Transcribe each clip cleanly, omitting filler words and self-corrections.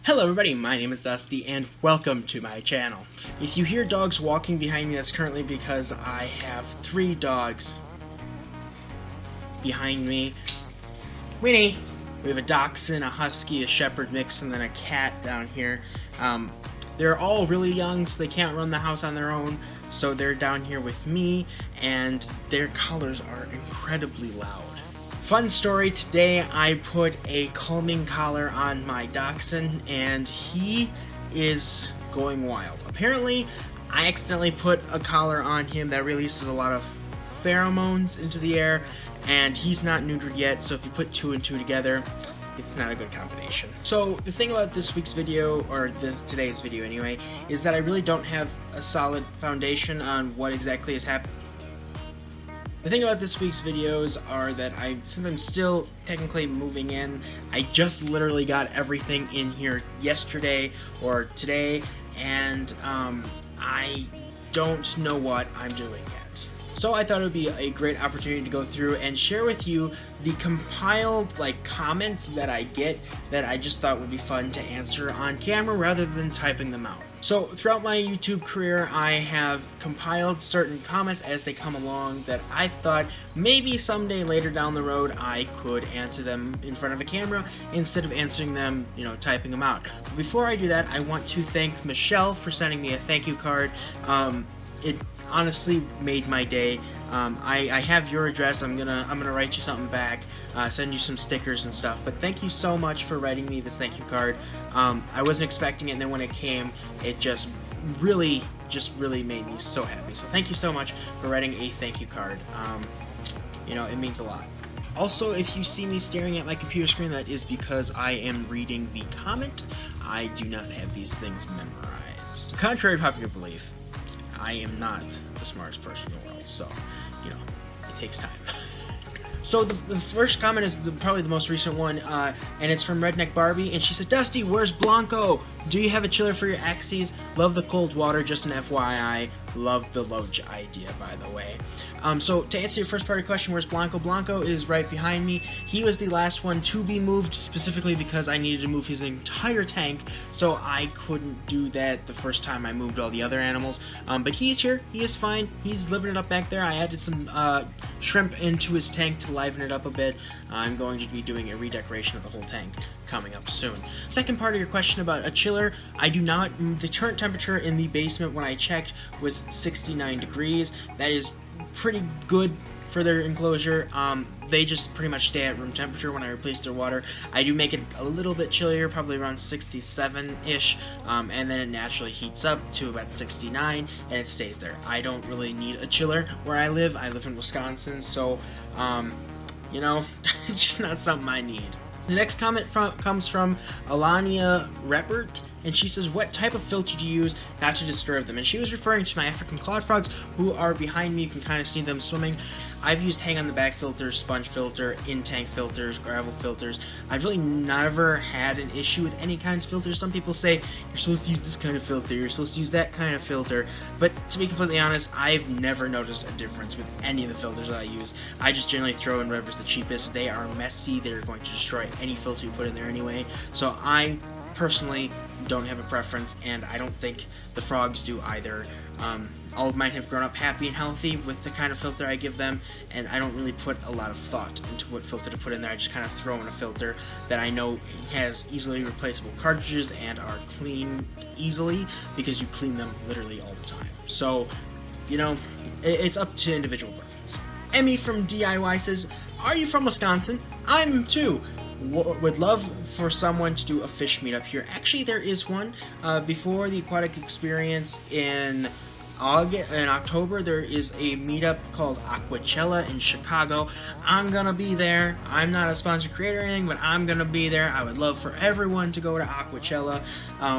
Hello everybody, my name is Dusty and welcome to my channel. If you hear dogs walking behind me, that's currently because I have 3 dogs behind me. Winnie! We have a dachshund, a husky, a shepherd mix, and then a cat down here. They're all really young, so they can't run the house on their own, so they're down here with me, and their collars are incredibly loud. Fun story, today I put a calming collar on my dachshund and he is going wild. Apparently, I accidentally put a collar on him that releases a lot of pheromones into the air and he's not neutered yet, so if you put 2 and 2 together, it's not a good combination. So the thing about this week's video, or today's video anyway, is that I really don't have a solid foundation on what exactly is happening. The thing about this week's videos are that since I'm still technically moving in, I just literally got everything in here yesterday or today, and I don't know what I'm doing yet. So I thought it would be a great opportunity to go through and share with you the compiled comments that I get that I just thought would be fun to answer on camera rather than typing them out. So throughout my YouTube career, I have compiled certain comments as they come along that I thought maybe someday later down the road I could answer them in front of a camera instead of answering them, typing them out. But before I do that, I want to thank Michelle for sending me a thank you card. It honestly made my day. I have your address. I'm gonna write you something back, send you some stickers and stuff. But thank you so much for writing me this thank you card. I wasn't expecting it, and then when it came, it just really made me so happy. So thank you so much for writing a thank you card. It means a lot. Also, if you see me staring at my computer screen, that is because I am reading the comment. I do not have these things memorized. Contrary to popular belief, I am not the smartest person in the world, so, it takes time. So the first comment is probably the most recent one, and it's from Redneck Barbie, and she said, "Dusty, where's Blanco? Do you have a chiller for your Axies? Love the cold water, just an FYI. Love the Loge idea, by the way." So to answer your first part of the question, where's Blanco? Blanco is right behind me. He was the last one to be moved, specifically because I needed to move his entire tank, so I couldn't do that the first time I moved all the other animals. But he's here, he is fine, he's living it up back there. I added some shrimp into his tank to liven it up a bit. I'm going to be doing a redecoration of the whole tank coming up soon. Second part of your question about a chiller, I do not. The current temperature in the basement when I checked was 69 degrees. That is pretty good for their enclosure. They just pretty much stay at room temperature when I replace their water. I do make it a little bit chillier, probably around 67-ish, and then it naturally heats up to about 69, and it stays there. I don't really need a chiller where I live. I live in Wisconsin, so, it's just not something I need. The next comment comes from Alania Repert, and she says, "What type of filter do you use not to disturb them?" And she was referring to my African cloud frogs, who are behind me. You can kind of see them swimming. I've used hang on the back filters, sponge filter, in-tank filters, gravel filters. I've really never had an issue with any kinds of filters. Some people say, you're supposed to use this kind of filter, you're supposed to use that kind of filter. But to be completely honest, I've never noticed a difference with any of the filters that I use. I just generally throw in whatever's the cheapest. They are messy, they're going to destroy any filter you put in there anyway. So I personally don't have a preference, and I don't think the frogs do either. All of mine have grown up happy and healthy with the kind of filter I give them, and I don't really put a lot of thought into what filter to put in there. I just kind of throw in a filter that I know has easily replaceable cartridges and are clean easily, because you clean them literally all the time. So, it's up to individual preference. Emmy from DIY says, "Are you from Wisconsin? I'm too. Would love for someone to do a fish meetup here." Actually, there is one. Before the Aquatic experience in October, there is a meetup called Aquacella in Chicago. I'm gonna be there. I'm not a sponsored creator or anything, but I'm gonna be there. I would love for everyone to go to Aquacella.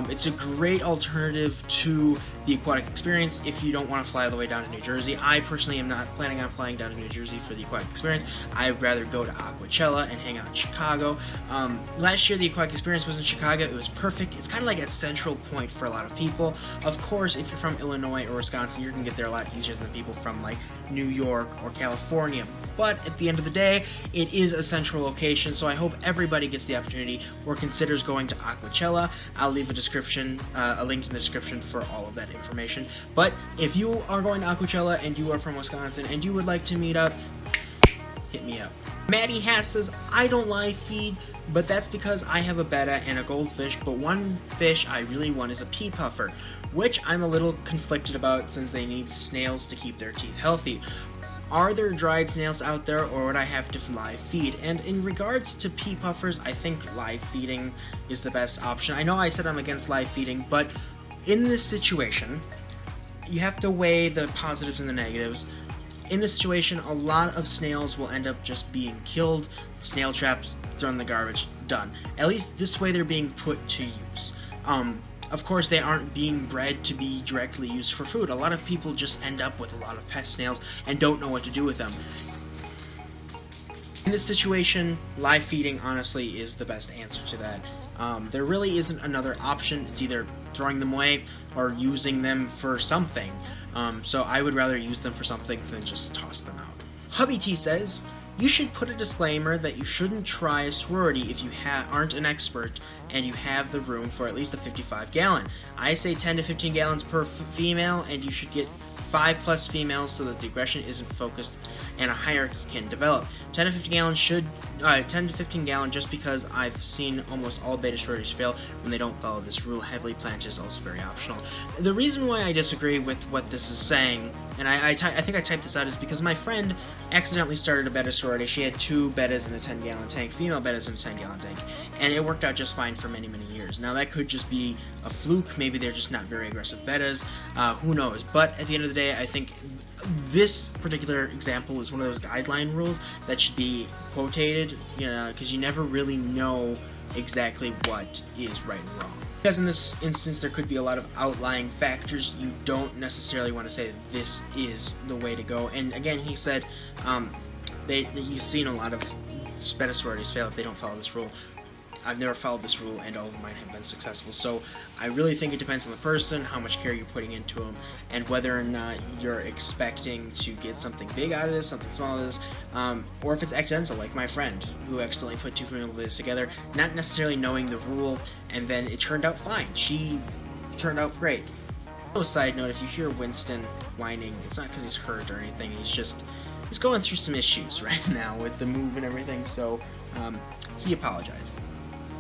It's a great alternative to the Aquatic experience if you don't want to fly all the way down to New Jersey. I personally am not planning on flying down to New Jersey for the Aquatic experience. I'd rather go to Aquacella and hang out in Chicago. Last year the Aquatic experience was in Chicago. It was perfect. It's kind of like a central point for a lot of people. Of course, if you're from Illinois or Wisconsin, you can get there a lot easier than people from like New York or California. But at the end of the day, it is a central location, so I hope everybody gets the opportunity or considers going to Aquacella. I'll leave a link in the description for all of that information. But if you are going to Aquacella and you are from Wisconsin and you would like to meet up, hit me up. Maddie Hass says, I don't live feed, but that's because I have a betta and a goldfish, but one fish I really want is a pea puffer, which I'm a little conflicted about since they need snails to keep their teeth healthy. Are there dried snails out there, or would I have to live feed? And in regards to pea puffers, I think live feeding is the best option. I know I said I'm against live feeding, but in this situation, you have to weigh the positives and the negatives. In this situation, a lot of snails will end up just being killed, snail traps, thrown in the garbage, done. At least this way they're being put to use. Of course, they aren't being bred to be directly used for food. A lot of people just end up with a lot of pet snails and don't know what to do with them. In this situation, live feeding honestly is the best answer to that. There really isn't another option. It's either throwing them away or using them for something. So I would rather use them for something than just toss them out. Hubby T says, you should put a disclaimer that you shouldn't try a sorority if you aren't an expert and you have the room for at least a 55 gallon. I say 10 to 15 gallons per female, and you should get 5+ females so that the aggression isn't focused and a hierarchy can develop. 10 to 15 gallon just because I've seen almost all beta sororities fail when they don't follow this rule. Heavily planted is also very optional. The reason why I disagree with what this is saying, and I think I typed this out, is because my friend accidentally started a beta sorority. She had 2 betas in a 10 gallon tank, female betas in a 10 gallon tank, and it worked out just fine for many years. Now that could just be a fluke, maybe they're just not very aggressive betas, who knows. But at the end of the day, I think this particular example is one of those guideline rules that should be quotated, because you never really know exactly what is right and wrong. Because in this instance, there could be a lot of outlying factors. You don't necessarily want to say this is the way to go. And again, he said you've seen a lot of beta sororities fail if they don't follow this rule. I've never followed this rule, and all of mine have been successful. So I really think it depends on the person, how much care you're putting into them, and whether or not you're expecting to get something big out of this, something small out of this, or if it's accidental, like my friend, who accidentally put 2 female betas together, not necessarily knowing the rule, and then it turned out fine. She turned out great. Side note, if you hear Winston whining, it's not because he's hurt or anything, he's going through some issues right now with the move and everything, so he apologized.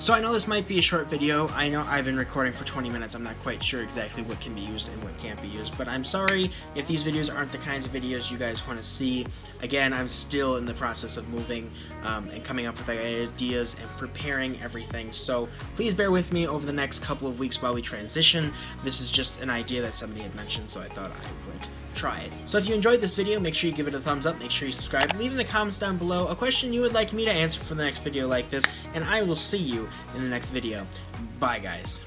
So I know this might be a short video. I know I've been recording for 20 minutes. I'm not quite sure exactly what can be used and what can't be used, but I'm sorry if these videos aren't the kinds of videos you guys want to see. Again, I'm still in the process of moving and coming up with ideas and preparing everything, so please bear with me over the next couple of weeks while we transition. This is just an idea that somebody had mentioned, so I thought I would try it. So if you enjoyed this video, make sure you give it a thumbs up, make sure you subscribe, leave in the comments down below a question you would like me to answer for the next video like this, and I will see you in the next video. Bye, guys.